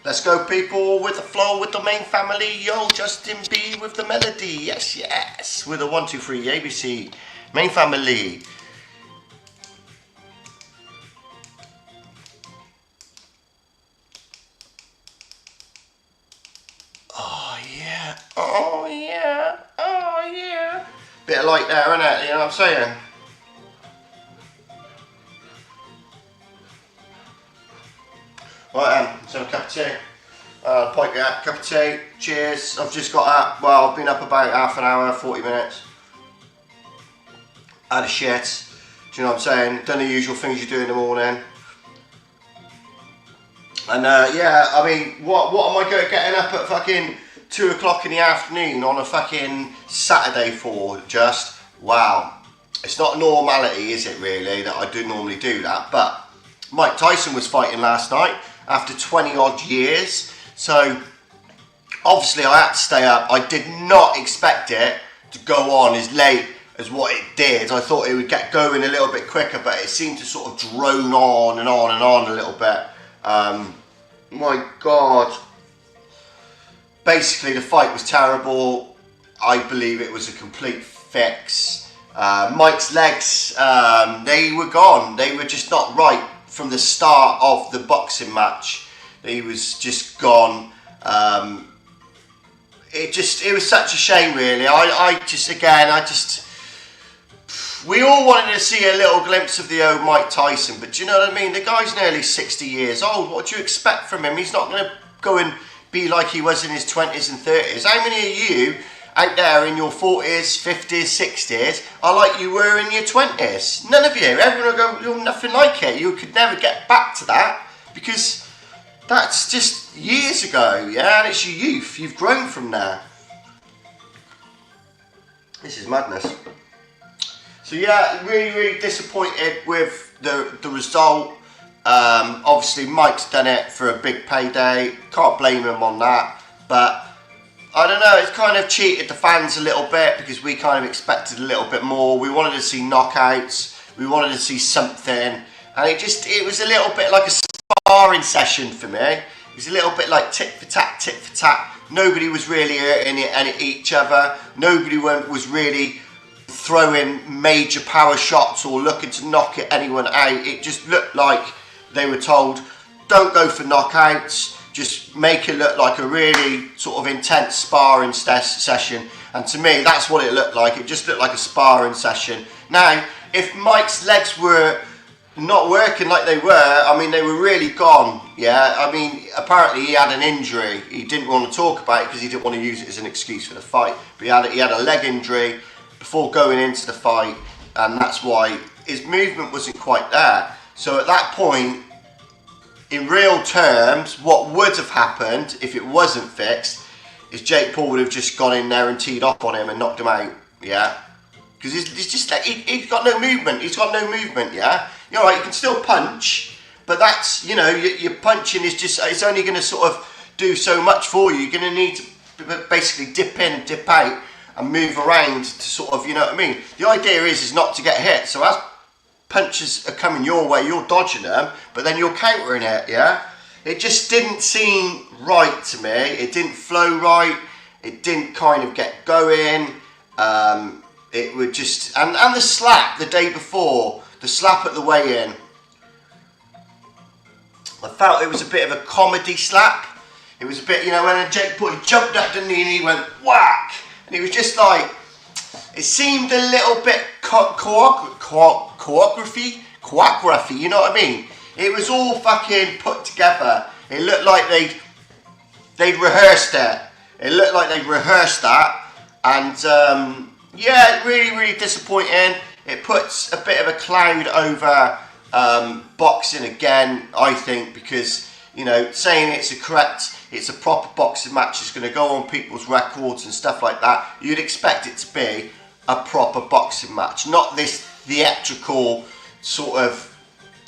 Let's go, people, with the flow, with the main family. Yo, Justin B with the melody. Yes, yes. With a 1, 2, 3, ABC. Main family. Oh, yeah. Oh, yeah. Oh, yeah. Bit of light there, innit? You know what I'm saying? Right, let's have a cup of tea. Pipe yeah, cup of tea. Cheers. I've just got up. Well, I've been up about half an hour, 40 minutes. Had a shit. Do you know what I'm saying? Done the usual things you do in the morning. And yeah, I mean, what am I getting up at fucking 2 o'clock in the afternoon on a fucking Saturday for? Just wow. It's not normality, is it really, that I do normally do that? But Mike Tyson was fighting last night after 20 odd years. So obviously I had to stay up. I did not expect it to go on as late as what it did. I thought it would get going a little bit quicker, but it seemed to sort of drone on and on and on a little bit. My God. Basically the fight was terrible. I believe it was a complete fix. Mike's legs, they were gone. They were just not right from the start of the boxing match. He was just gone. It was such a shame, really. We all wanted to see a little glimpse of the old Mike Tyson, but do you know what I mean? The guy's nearly 60 years old. What do you expect from him? He's not going to go and be like he was in his 20s and 30s. How many of you out there in your 40s, 50s, 60s are like you were in your 20s? None of you. Everyone will go, you're nothing like it. You could never get back to that because that's just years ago, yeah? And it's your youth. You've grown from there. This is madness. So yeah, really, really disappointed with the result. Obviously, Mike's done it for a big payday. Can't blame him on that. But I don't know, it's kind of cheated the fans a little bit because we kind of expected a little bit more. We wanted to see knockouts. We wanted to see something. And it was a little bit like a sparring session for me. It was a little bit like tit for tat, tit for tat. Nobody was really hurting each other. Nobody was really throwing major power shots or looking to knock anyone out. It just looked like they were told, don't go for knockouts. Just make it look like a really sort of intense sparring session. And to me, that's what it looked like. It just looked like a sparring session. Now, if Mike's legs were not working like they were, I mean, they were really gone. Yeah, I mean, apparently he had an injury. He didn't want to talk about it because he didn't want to use it as an excuse for the fight. But he had a leg injury before going into the fight, and that's why his movement wasn't quite there. So at that point, in real terms, what would have happened if it wasn't fixed is Jake Paul would have just gone in there and teed up on him and knocked him out, yeah? Because he's just like, he's got no movement. He's got no movement, yeah? You're right, you can still punch, but that's, you know, your punching is just, it's only going to sort of do so much for you. You're going to need to basically dip in, dip out, and move around to sort of, you know what I mean? The idea is not to get hit. So as punches are coming your way, you're dodging them, but then you're countering it, yeah? It just didn't seem right to me. It didn't flow right. It didn't kind of get going. It would just, and the slap the day before, the slap at the weigh-in, I felt it was a bit of a comedy slap. It was a bit, you know, when Jake Paul jumped up the knee and he went whack, and he was just like, it seemed a little bit choreography, you know what I mean? It was all fucking put together. It looked like they'd rehearsed it. It looked like they'd rehearsed that, and yeah, really, really disappointing. It puts a bit of a cloud over boxing again, I think, because, you know, saying it's a proper boxing match is going to go on people's records and stuff like that. You'd expect it to be a proper boxing match, not this theatrical sort of,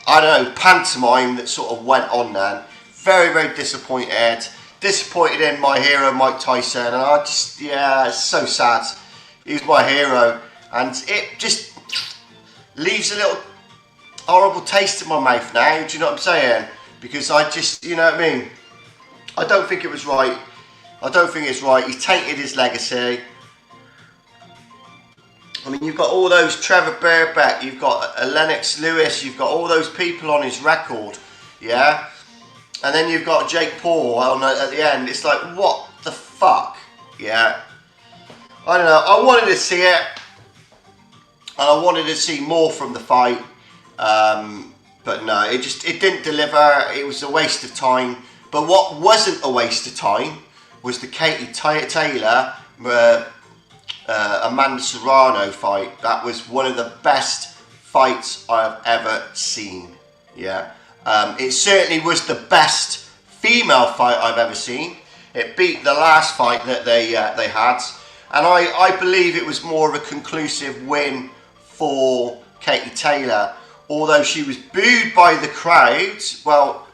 I don't know, pantomime that sort of went on then. Very, very disappointed. Disappointed in my hero, Mike Tyson, and I just, yeah, it's so sad. He was my hero, and it just leaves a little horrible taste in my mouth now, do you know what I'm saying? Because I just, you know what I mean? I don't think it was right. I don't think it's right. He's tainted his legacy. I mean, you've got all those Trevor Burbeck, you've got Lennox Lewis, you've got all those people on his record, yeah? And then you've got Jake Paul at the end. It's like, what the fuck, yeah? I don't know. I wanted to see it, and I wanted to see more from the fight, but no, it didn't deliver. It was a waste of time. But what wasn't a waste of time was the Katie Taylor Amanda Serrano fight. That was one of the best fights I've ever seen. Yeah, it certainly was the best female fight I've ever seen. It beat the last fight that they had, and I believe it was more of a conclusive win for Katie Taylor. Although she was booed by the crowd. Well,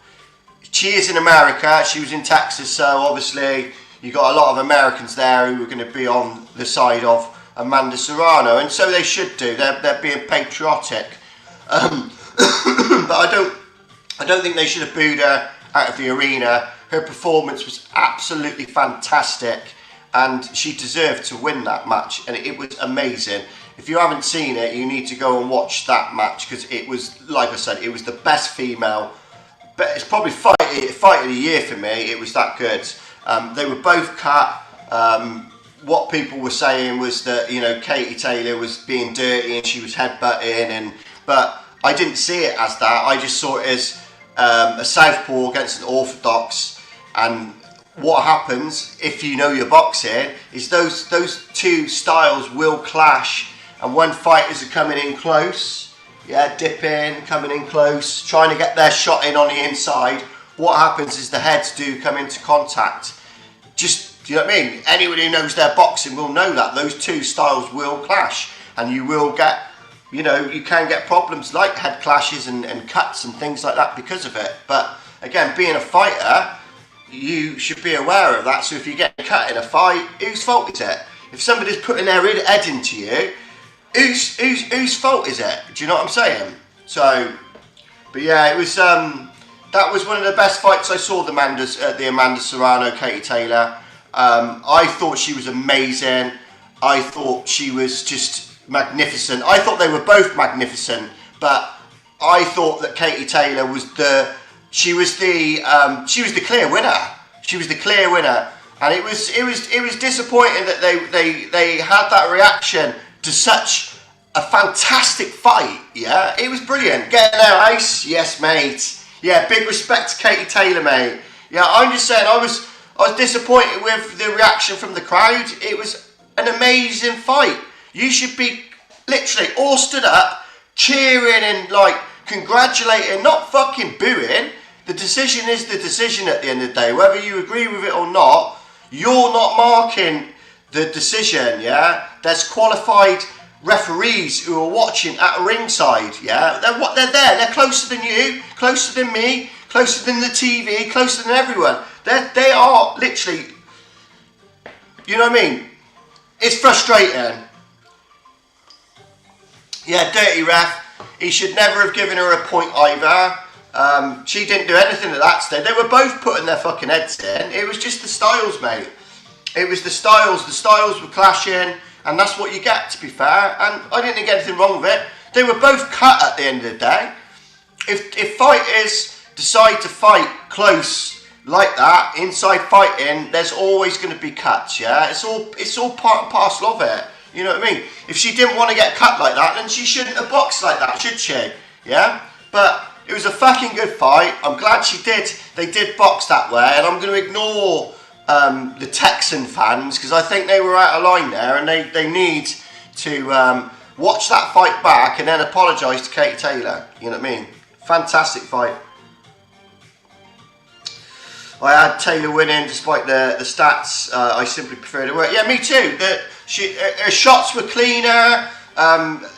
she is in America. She was in Texas, so obviously you got a lot of Americans there who were going to be on the side of Amanda Serrano, and so they should do. They're being patriotic, but I don't think they should have booed her out of the arena. Her performance was absolutely fantastic, and she deserved to win that match, and it was amazing. If you haven't seen it, you need to go and watch that match, because it was, like I said, it was the best female. But it's probably fight of the year for me. It was that good. They were both cut. What people were saying was that, you know, Katie Taylor was being dirty and she was headbutting, but I didn't see it as that. I just saw it as a southpaw against an orthodox. And what happens, if you know your boxing, is those two styles will clash, and when fighters are coming in close, yeah, dipping, coming in close, trying to get their shot in on the inside, what happens is the heads do come into contact. Just, do you know what I mean? Anyone who knows their boxing will know that those two styles will clash, and you will get, you know, you can get problems like head clashes and cuts and things like that because of it. But again, being a fighter, you should be aware of that. So if you get cut in a fight, whose fault is it? If somebody's putting their head into you, whose fault is it? Do you know what I'm saying? So, but yeah, it was that was one of the best fights I saw. The Amanda Serrano, Katie Taylor. I thought she was amazing. I thought she was just magnificent. I thought they were both magnificent, but I thought that Katie Taylor was the clear winner. She was the clear winner, and it was disappointing that they had that reaction to such a fantastic fight. Yeah, it was brilliant. Getting their ice, yes, mate. Yeah, big respect to Katie Taylor, mate. Yeah, I'm just saying, I was disappointed with the reaction from the crowd. It was an amazing fight. You should be literally all stood up, cheering and like congratulating, not fucking booing. The decision is the decision at the end of the day. Whether you agree with it or not, you're not marking the decision, yeah? There's qualified referees who are watching at ringside, yeah? They're there. They're closer than you, closer than me, closer than the TV, closer than everyone. They are literally, you know what I mean? It's frustrating. Yeah, dirty ref. He should never have given her a point either. She didn't do anything at that stage. They were both putting their fucking heads in. It was just the styles, mate. It was the styles. The styles were clashing, and that's what you get, to be fair. And I didn't think anything wrong with it. They were both cut at the end of the day. If fighters decide to fight close like that, inside fighting, there's always going to be cuts, yeah? It's all part and parcel of it. You know what I mean? If she didn't want to get cut like that, then she shouldn't have boxed like that, should she? Yeah? But it was a fucking good fight. I'm glad they did box that way, and I'm going to ignore the Texan fans, because I think they were out of line there, and they need to watch that fight back and then apologise to Katie Taylor. You know what I mean? Fantastic fight. I had Taylor winning despite the stats. I simply preferred her work. Yeah, me too. Her shots were cleaner.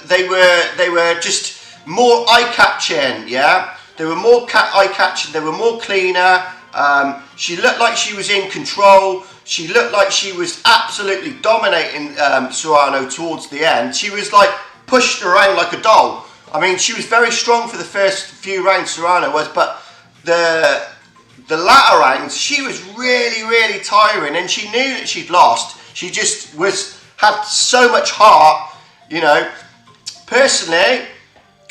They were just more eye-catching. Yeah, they were more eye-catching. They were more cleaner. She looked like she was in control. She looked like she was absolutely dominating Serrano towards the end. She was like pushed around like a doll. I mean, she was very strong for the first few rounds, Serrano was, but the latter rounds, she was really, really tiring, and she knew that she'd lost. She just had so much heart, you know. Personally,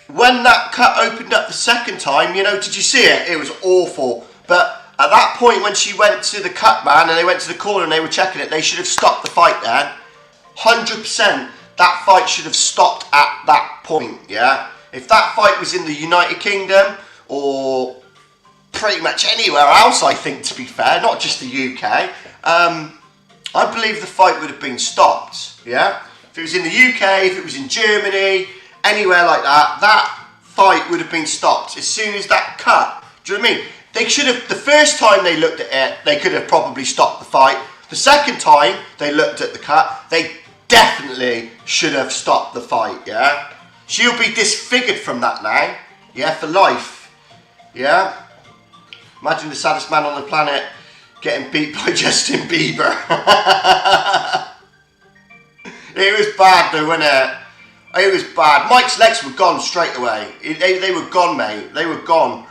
when that cut opened up the second time, you know, did you see it? It was awful. But at that point, when she went to the cut man and they went to the corner and they were checking it, they should have stopped the fight then. 100%, that fight should have stopped at that point, yeah? If that fight was in the United Kingdom or pretty much anywhere else, I think, to be fair, not just the UK, I believe the fight would have been stopped, yeah? If it was in the UK, if it was in Germany, anywhere like that, that fight would have been stopped as soon as that cut. Do you know what I mean? They should have, the first time they looked at it, they could have probably stopped the fight. The second time they looked at the cut, they definitely should have stopped the fight, yeah? She'll be disfigured from that now, yeah, for life, yeah? Imagine the saddest man on the planet getting beat by Justin Bieber. It was bad though, wasn't it? It was bad. Mike's legs were gone straight away. They were gone, mate. They were gone.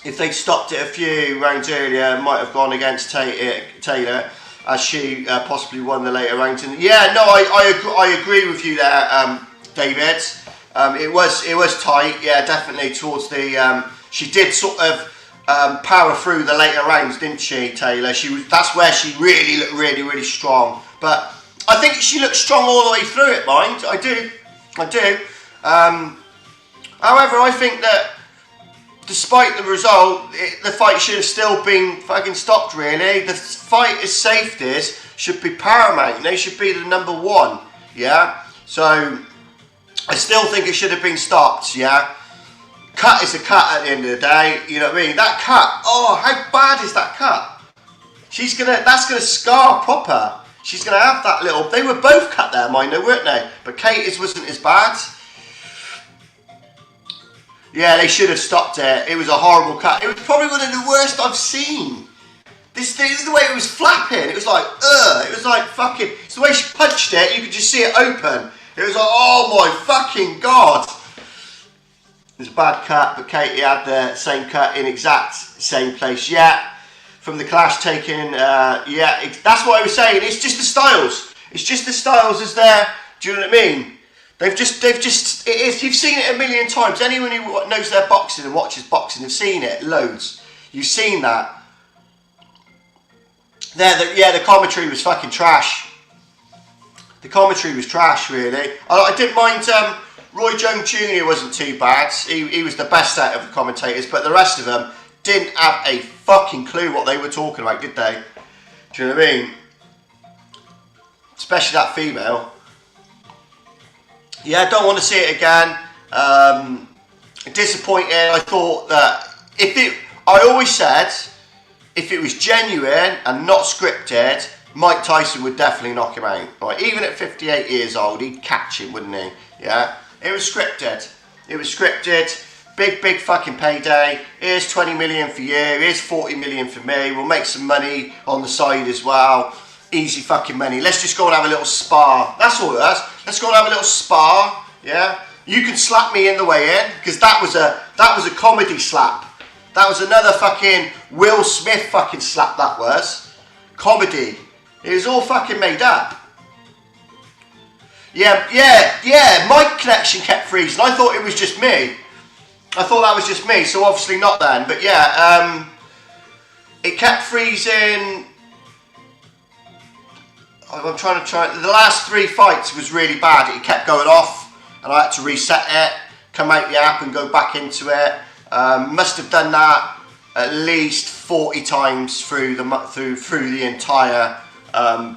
If they'd stopped it a few rounds earlier, it might have gone against Taylor, as she possibly won the later rounds. And yeah, no, I agree with you there, David. It was tight. Yeah, definitely towards the. She did sort of power through the later rounds, didn't she, Taylor? That's where she really looked really strong. But I think she looked strong all the way through it, mind. I do. However, I think that despite the result, the fight should have still been fucking stopped, really. The fight as safeties should be paramount. They should be the number one, yeah? So, I still think it should have been stopped, yeah? Cut is a cut at the end of the day, you know what I mean? That cut, oh, how bad is that cut? That's gonna scar proper. She's gonna have that little, they were both cut there, mind though, weren't they? But Katie's wasn't as bad. Yeah, they should have stopped it. It was a horrible cut. It was probably one of the worst I've seen. This thing, the way it was flapping, it was like, it was like fucking, it's the way she punched it, you could just see it open. It was like, oh my fucking God. It was a bad cut, but Katie had the same cut in exact same place. Yeah, from the clash taken, yeah, that's what I was saying. It's just the styles. It's just the styles as there. Do you know what I mean? They've just, it is, you've seen it a million times. Anyone who knows their boxing and watches boxing have seen it loads. You've seen that. Yeah, the commentary was fucking trash. The commentary was trash, really. I didn't mind, Roy Jones Jr. wasn't too bad. He was the best out of the commentators, but the rest of them didn't have a fucking clue what they were talking about, did they? Do you know what I mean? Especially that female. Yeah, I don't want to see it again. Disappointed. I thought that I always said, if it was genuine and not scripted, Mike Tyson would definitely knock him out. Right? Even at 58 years old, he'd catch him, wouldn't he? Yeah. It was scripted. It was scripted. Big fucking payday. Here's 20 million for you. Here's 40 million for me. We'll make some money on the side as well. Easy fucking money. Let's just go and have a little spar. That's all it was. Let's go and have a little spar. Yeah. You can slap me in the way in, because that was a comedy slap. That was another fucking Will Smith fucking slap. That was comedy. It was all fucking made up. Yeah. My connection kept freezing. I thought it was just me. I thought that was just me. So obviously not then. But yeah, it kept freezing. I'm trying to the last 3 fights was really bad. It kept going off, and I had to reset it, come out the app, and go back into it. Must have done that at least 40 times through the entire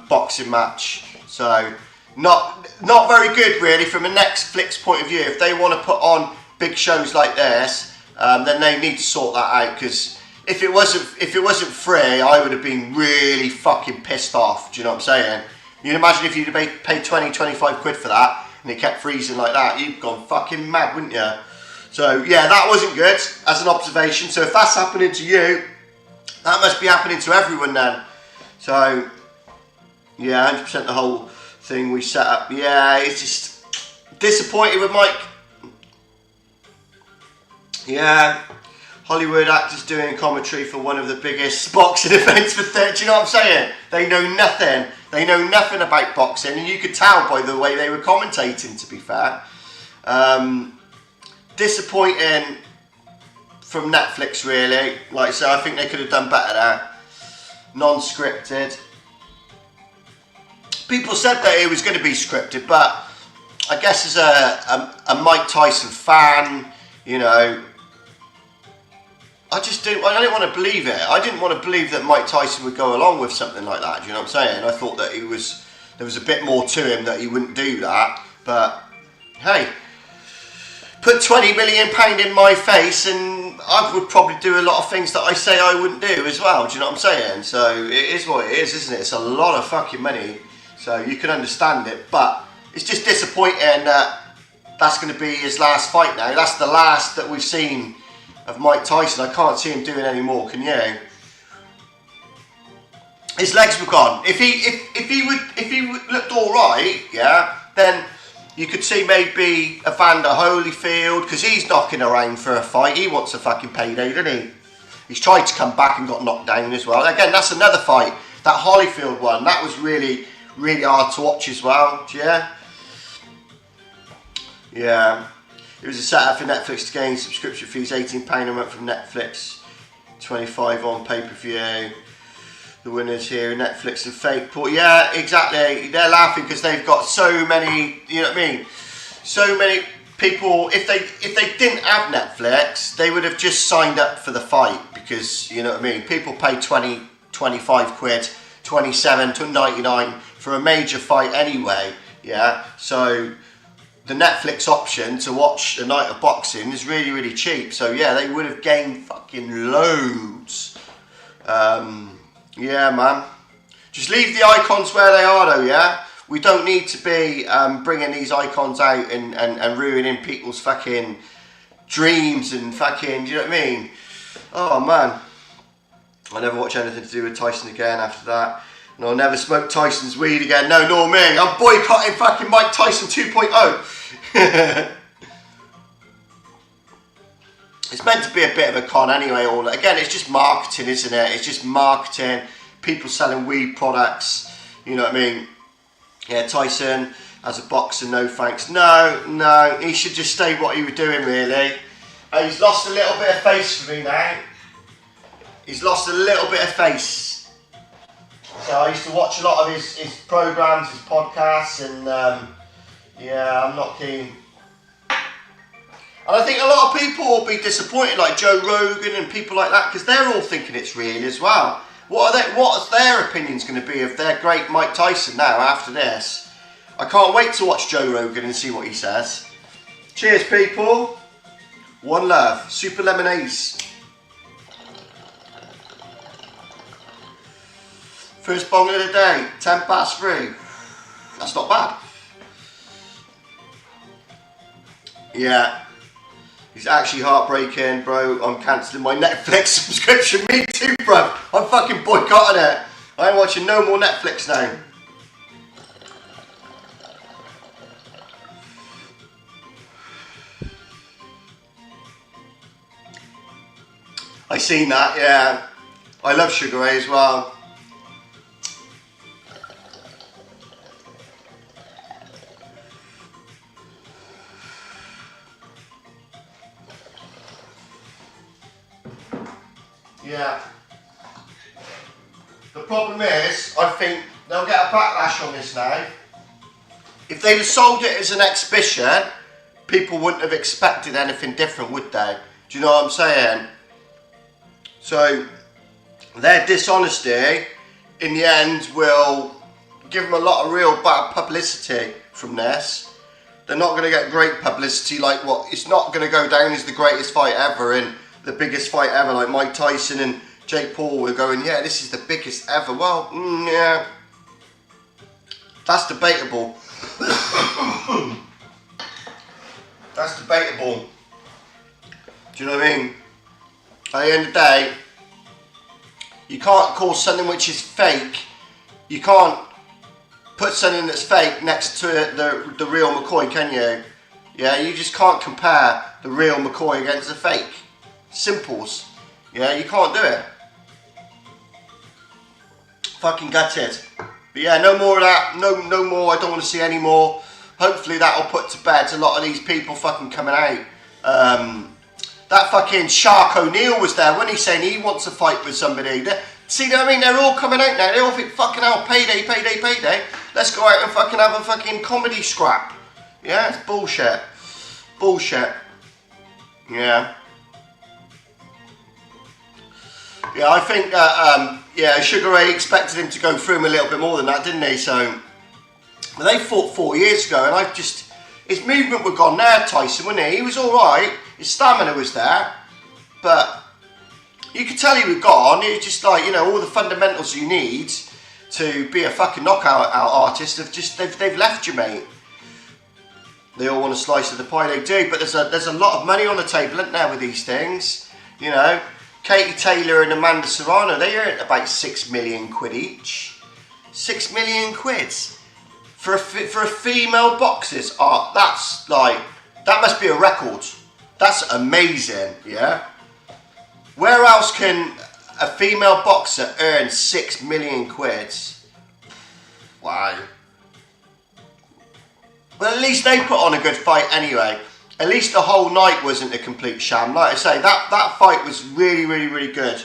boxing match. So not very good really from a Netflix point of view. If they want to put on big shows like this, then they need to sort that out, because if it wasn't free, I would have been really fucking pissed off. Do you know what I'm saying? You'd imagine if you'd have paid 20, 25 quid for that and it kept freezing like that, you'd gone fucking mad, wouldn't you? So yeah, that wasn't good as an observation. So if that's happening to you, that must be happening to everyone then. So yeah, 100% the whole thing we set up. Yeah, it's just disappointed with Mike. Yeah. Hollywood actors doing commentary for one of the biggest boxing events for 30. Do you know what I'm saying? They know nothing. They know nothing about boxing, and you could tell by the way they were commentating, to be fair. Disappointing from Netflix, really. Like I said, I think they could have done better there. Non-scripted. People said that it was going to be scripted, but I guess as a Mike Tyson fan, you know, I didn't want to believe it. I didn't want to believe that Mike Tyson would go along with something like that. Do you know what I'm saying? I thought that there was a bit more to him, that he wouldn't do that. But hey, put £20 million in my face, and I would probably do a lot of things that I say I wouldn't do as well. Do you know what I'm saying? So it is what it is, isn't it? It's a lot of fucking money, so you can understand it. But it's just disappointing that that's going to be his last fight now. That's the last that we've seen of Mike Tyson. I can't see him doing any more, can you? His legs were gone. If he looked all right, yeah, then you could see maybe Evander Holyfield, because he's knocking around for a fight. He wants a fucking payday, doesn't he? He's tried to come back and got knocked down as well. Again, that's another fight. That Holyfield one, that was really, really hard to watch as well. Yeah. Yeah. It was a setup for Netflix to gain subscription fees, £18 a month from Netflix, $25 on pay-per-view. The winners here, Netflix and Fake Port. Yeah, exactly. They're laughing because they've got so many, you know what I mean? So many people, if they didn't have Netflix, they would have just signed up for the fight, because, you know what I mean? People pay 20, 25 quid, 27 to 99 for a major fight anyway, yeah? So the Netflix option to watch a night of boxing is really, really cheap. So yeah, they would have gained fucking loads. Yeah, man. Just leave the icons where they are, though, yeah? We don't need to be bringing these icons out and ruining people's fucking dreams and fucking, do you know what I mean? Oh, man. I'll never watch anything to do with Tyson again after that. And I'll never smoke Tyson's weed again. No, nor me. I'm boycotting fucking Mike Tyson 2.0. It's meant to be a bit of a con anyway. Again, it's just marketing, isn't it? It's just marketing. People selling weed products. You know what I mean? Yeah, Tyson as a boxer, no thanks. No. He should just stay what he was doing, really. He's lost a little bit of face for me now. He's lost a little bit of face. So I used to watch a lot of his programs, his podcasts, and yeah, I'm not keen. And I think a lot of people will be disappointed, like Joe Rogan and people like that, because they're all thinking it's real as well. What's their opinions going to be of their great Mike Tyson now after this? I can't wait to watch Joe Rogan and see what he says. Cheers, people. One love. Super lemonades. First bong of the day, 3:10. That's not bad. Yeah. It's actually heartbreaking, bro. I'm cancelling my Netflix subscription. Me too, bro. I'm fucking boycotting it. I ain't watching no more Netflix now. I seen that, yeah. I love Sugar Ray as well. Yeah. The problem is, I think they'll get a backlash on this now. If they'd have sold it as an exhibition, people wouldn't have expected anything different, would they? Do you know what I'm saying? So, their dishonesty, in the end, will give them a lot of real bad publicity from this. They're not going to get great publicity like what, it's not going to go down as the greatest fight ever and the biggest fight ever, like Mike Tyson and Jake Paul were going, yeah, this is the biggest ever. Well, yeah, that's debatable. That's debatable. Do you know what I mean? At the end of the day, you can't call something which is fake, you can't put something that's fake next to the real McCoy, can you? Yeah, you just can't compare the real McCoy against the fake. Simples. Yeah, you can't do it. Fucking gutted. But yeah, no more of that. No more. I don't want to see any more. Hopefully that'll put to bed a lot of these people fucking coming out. That fucking Shark O'Neal was there when he's saying he wants to fight with somebody. See what I mean? They're all coming out now. They all think fucking hell, payday, payday, payday. Let's go out and fucking have a fucking comedy scrap. Yeah, it's bullshit. Bullshit. Yeah. Yeah, I think that, yeah, Sugar Ray expected him to go through him a little bit more than that, didn't he? So, but they fought 4 years ago, and his movement was gone there, Tyson, wasn't he? He was alright, his stamina was there, but you could tell he was gone. It was just like, you know, all the fundamentals you need to be a fucking knockout artist they've left you, mate. They all want a slice of the pie, they do, but there's a lot of money on the table, isn't there, with these things, you know? Katie Taylor and Amanda Serrano, they earn about 6 million quid each. 6 million quid for a female boxers. Oh, that's like, that must be a record. That's amazing, yeah? Where else can a female boxer earn 6 million quid? Wow. Well, at least they put on a good fight anyway. At least the whole night wasn't a complete sham. Like I say, that fight was really, really, really good.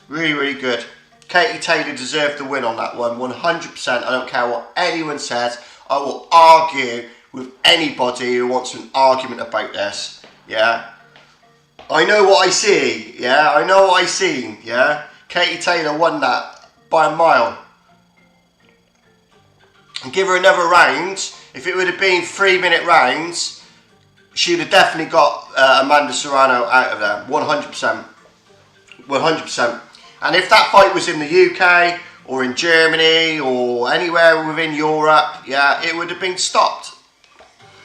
Really, really good. Katie Taylor deserved the win on that one, 100%. I don't care what anyone says. I will argue with anybody who wants an argument about this. Yeah. I know what I see. Yeah. I know what I see. Yeah. Katie Taylor won that by a mile. And give her another round. If it would have been 3-minute rounds, she would have definitely got Amanda Serrano out of there, 100%. 100%. And if that fight was in the UK or in Germany or anywhere within Europe, yeah, it would have been stopped.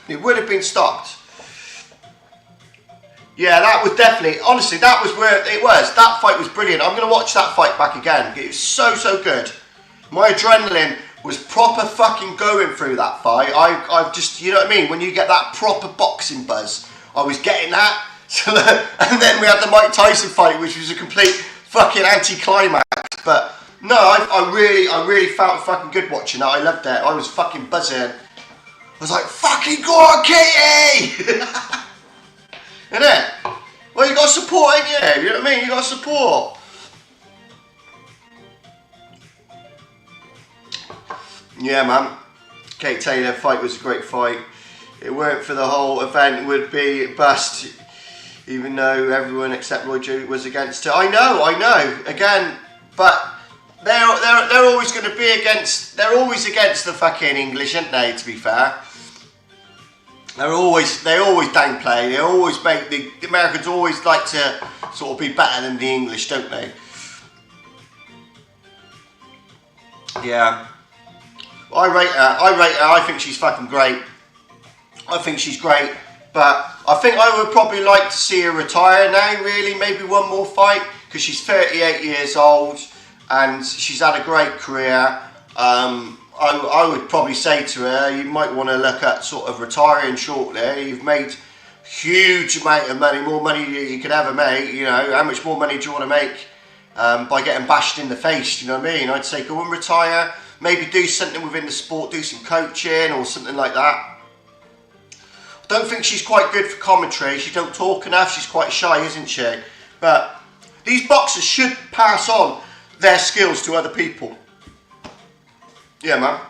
It would have been stopped. Yeah, that was definitely, honestly, that was where it was. That fight was brilliant. I'm going to watch that fight back again. It was so, so good. My adrenaline was proper fucking going through that fight. I've just, you know what I mean? When you get that proper boxing buzz, I was getting that. So, and then we had the Mike Tyson fight, which was a complete fucking anti-climax. But no, I really felt fucking good watching that. I loved it. I was fucking buzzing. I was like, fucking go on, Katie! Isn't it? Well, you got support, ain't you? You know what I mean? You got support. Yeah, man. Kate Taylor fight was a great fight. It weren't for the whole event, it would be a bust, even though everyone except Roy Jones was against it. I know. Again, but they're always going to be against. They're always against the fucking English, aren't they? To be fair, they always downplay. They always make the Americans always like to sort of be better than the English, don't they? Yeah. I rate her. I think she's fucking great. I think she's great. But I think I would probably like to see her retire now, really. Maybe one more fight, because she's 38 years old and she's had a great career. I would probably say to her, you might want to look at sort of retiring shortly. You've made a huge amount of money, more money than you could ever make. You know, how much more money do you want to make by getting bashed in the face? You know what I mean? I'd say go and retire. Maybe do something within the sport, do some coaching or something like that. I don't think she's quite good for commentary. She don't talk enough. She's quite shy, isn't she? But these boxers should pass on their skills to other people. Yeah, man.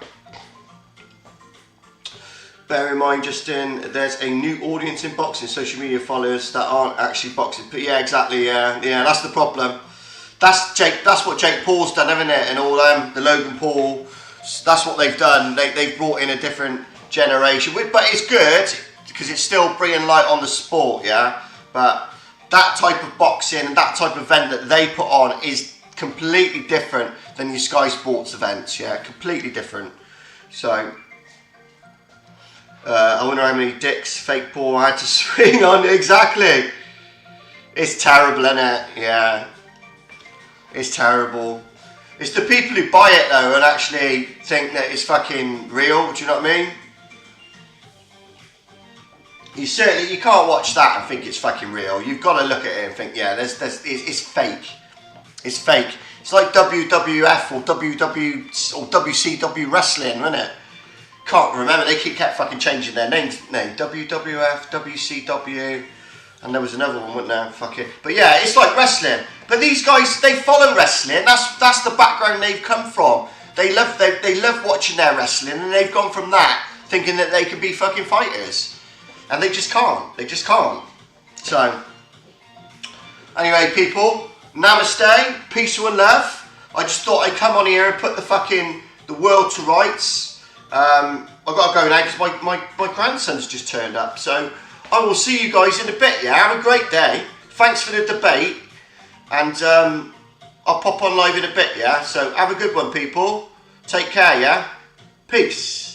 Bear in mind, Justin, there's a new audience in boxing, social media followers that aren't actually boxing. But yeah, exactly. Yeah, that's the problem. That's what Jake Paul's done, haven't it? And all the Logan Paul. That's what they've done. They've brought in a different generation, but it's good because it's still bringing light on the sport. Yeah, but that type of boxing and that type of event that they put on is completely different than your Sky Sports events. Yeah, completely different. So I wonder how many dicks fake Paul had to swing on. Exactly. It's terrible, isn't it? Yeah. It's terrible. It's the people who buy it though and actually think that it's fucking real, do you know what I mean? you can't watch that and think it's fucking real. You've got to look at it and think, yeah, it's fake. It's fake. It's like WWF or WCW wrestling, isn't it? Can't remember. They kept fucking changing their names, didn't they? WWF, WCW, and there was another one, wasn't there? Fuck it. But yeah, it's like wrestling. But these guys, they follow wrestling. That's the background they've come from. They love watching their wrestling, and they've gone from that thinking that they can be fucking fighters, and they just can't. They just can't. So anyway, people. Namaste, peace and love. I just thought I'd come on here and put the world to rights. I've got to go now because my grandson's just turned up. So I will see you guys in a bit, yeah? Have a great day. Thanks for the debate. And I'll pop on live in a bit, yeah? So have a good one, people. Take care, yeah? Peace.